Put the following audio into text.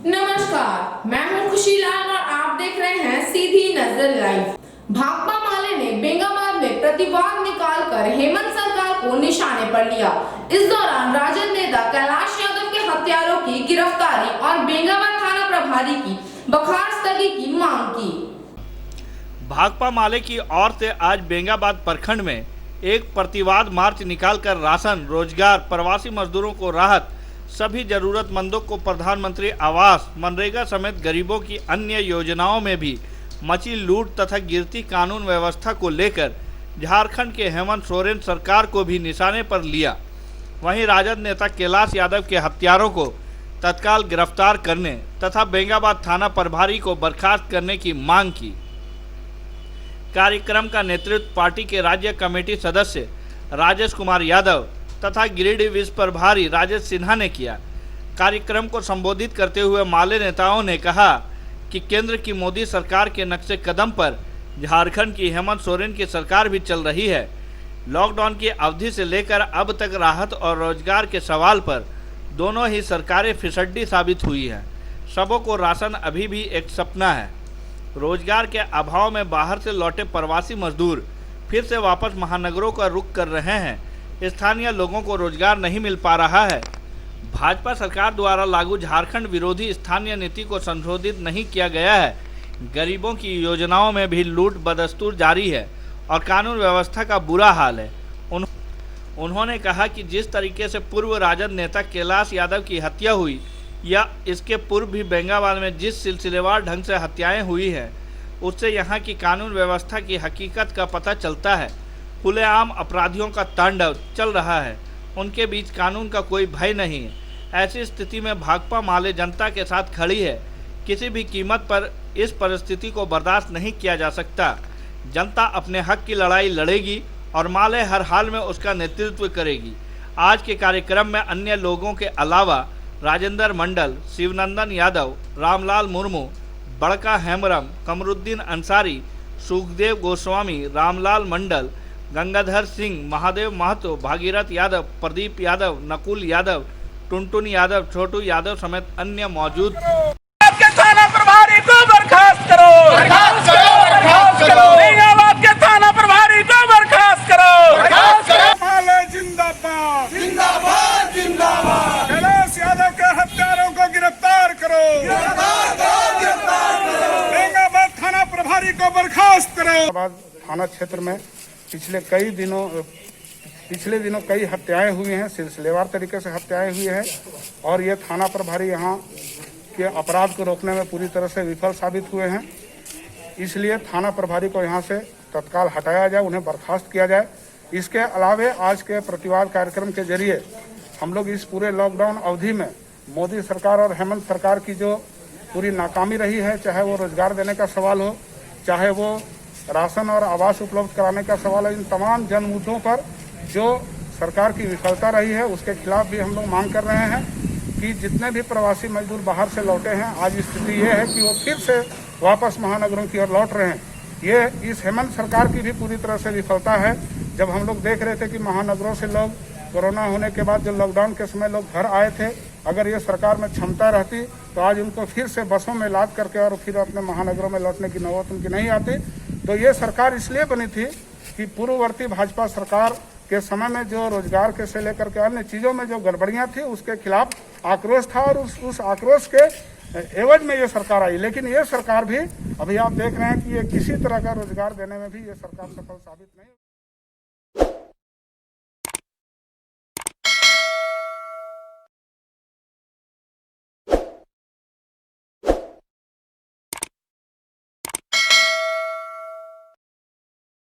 नमस्कार, मैं हूं खुशी लाल और आप देख रहे हैं सीधी नजर लाइव। भाकपा माले ने बेंगाबाद में प्रतिवाद निकालकर हेमंत सरकार को निशाने पर लिया। इस दौरान राजद नेता कैलाश यादव के हत्यारों की गिरफ्तारी और बेंगाबाद थाना प्रभारी की बर्खास्तगी की मांग की। भाकपा माले की ओर से आज बेंगाबाद प्रखंड में एक प्रतिवाद मार्च निकालकर राशन, रोजगार, प्रवासी मजदूरों को राहत, सभी जरूरतमंदों को प्रधानमंत्री आवास, मनरेगा समेत गरीबों की अन्य योजनाओं में भी मची लूट तथा गिरती कानून व्यवस्था को लेकर झारखंड के हेमंत सोरेन सरकार को भी निशाने पर लिया। वहीं राजद नेता कैलाश यादव के हत्यारों को तत्काल गिरफ्तार करने तथा बेंगाबाद थाना प्रभारी को बर्खास्त करने की मांग की। कार्यक्रम का नेतृत्व पार्टी के राज्य कमेटी सदस्य राजेश कुमार यादव तथा गिरिडीह विश्व प्रभारी राजेश सिन्हा ने किया। कार्यक्रम को संबोधित करते हुए माले नेताओं ने कहा कि केंद्र की मोदी सरकार के नक्शे कदम पर झारखंड की हेमंत सोरेन की सरकार भी चल रही है। लॉकडाउन की अवधि से लेकर अब तक राहत और रोजगार के सवाल पर दोनों ही सरकारें फिसड्डी साबित हुई हैं। सबों को राशन अभी भी एक सपना है। रोजगार के अभाव में बाहर से लौटे प्रवासी मजदूर फिर से वापस महानगरों का रुख कर रहे हैं। स्थानीय लोगों को रोजगार नहीं मिल पा रहा है। भाजपा सरकार द्वारा लागू झारखंड विरोधी स्थानीय नीति को संशोधित नहीं किया गया है। गरीबों की योजनाओं में भी लूट बदस्तूर जारी है और कानून व्यवस्था का बुरा हाल है। उन्होंने कहा कि जिस तरीके से पूर्व राजद नेता कैलाश यादव की हत्या हुई या इसके पूर्व भी बेंगाबाद में जिस सिलसिलेवार ढंग से हत्याएं हुई हैं, उससे यहाँ की कानून व्यवस्था की हकीकत का पता चलता है। खुलेआम अपराधियों का तांडव चल रहा है, उनके बीच कानून का कोई भय नहीं है। ऐसी स्थिति में भाकपा माले जनता के साथ खड़ी है। किसी भी कीमत पर इस परिस्थिति को बर्दाश्त नहीं किया जा सकता। जनता अपने हक की लड़ाई लड़ेगी और माले हर हाल में उसका नेतृत्व करेगी। आज के कार्यक्रम में अन्य लोगों के अलावा राजेंद्र मंडल, शिवनंदन यादव, रामलाल मुर्मू, बड़का हेमरम, कमरुद्दीन अंसारी, सुखदेव गोस्वामी, रामलाल मंडल, गंगाधर सिंह, महादेव महतो, भागीरथ यादव, प्रदीप यादव, नकुल यादव, टुनटुन यादव, छोटू यादव समेत अन्य मौजूद। आपके थाना प्रभारी को बर्खास्त करो, बर्खास्त करो, बर्खास्त करो। बेंगाबाद के थाना प्रभारी को बर्खास्त करो, बर्खास्त करो। माले जिंदाबाद, जिंदाबाद, जिंदाबाद। कैलाश यादव के हत्यारों को गिरफ्तार करो, गिरफ्तार करो, गिरफ्तार करो। बेंगाबाद थाना प्रभारी को बर्खास्त करो। थाना क्षेत्र में पिछले दिनों कई हत्याएं हुई हैं, सिलसिलेवार तरीके से हत्याएं हुई हैं और ये थाना प्रभारी यहाँ के अपराध को रोकने में पूरी तरह से विफल साबित हुए हैं। इसलिए थाना प्रभारी को यहाँ से तत्काल हटाया जाए, उन्हें बर्खास्त किया जाए। इसके अलावे आज के प्रतिवाद कार्यक्रम के जरिए हम लोग इस पूरे लॉकडाउन अवधि में मोदी सरकार और हेमंत सरकार की जो पूरी नाकामी रही है, चाहे वो रोजगार देने का सवाल हो, चाहे वो राशन और आवास उपलब्ध कराने का सवाल है, इन तमाम जन मुद्दों पर जो सरकार की विफलता रही है उसके खिलाफ भी हम लोग मांग कर रहे हैं कि जितने भी प्रवासी मजदूर बाहर से लौटे हैं, आज स्थिति ये है कि वो फिर से वापस महानगरों की ओर लौट रहे हैं। ये इस हेमंत सरकार की भी पूरी तरह से विफलता है। जब हम लोग देख रहे थे कि महानगरों से लोग कोरोना होने के बाद जो लॉकडाउन के समय लोग घर आए थे, अगर ये सरकार में क्षमता रहती तो आज उनको फिर से बसों में लाद करके और फिर अपने महानगरों में लौटने की नौबत उनकी नहीं आती। तो ये सरकार इसलिए बनी थी कि पूर्ववर्ती भाजपा सरकार के समय में जो रोजगार के से लेकर के अन्य चीज़ों में जो गड़बड़ियां थी उसके खिलाफ आक्रोश था और उस आक्रोश के एवज में ये सरकार आई। लेकिन ये सरकार भी अभी आप देख रहे हैं कि ये किसी तरह का रोजगार देने में भी ये सरकार सफल साबित नहीं।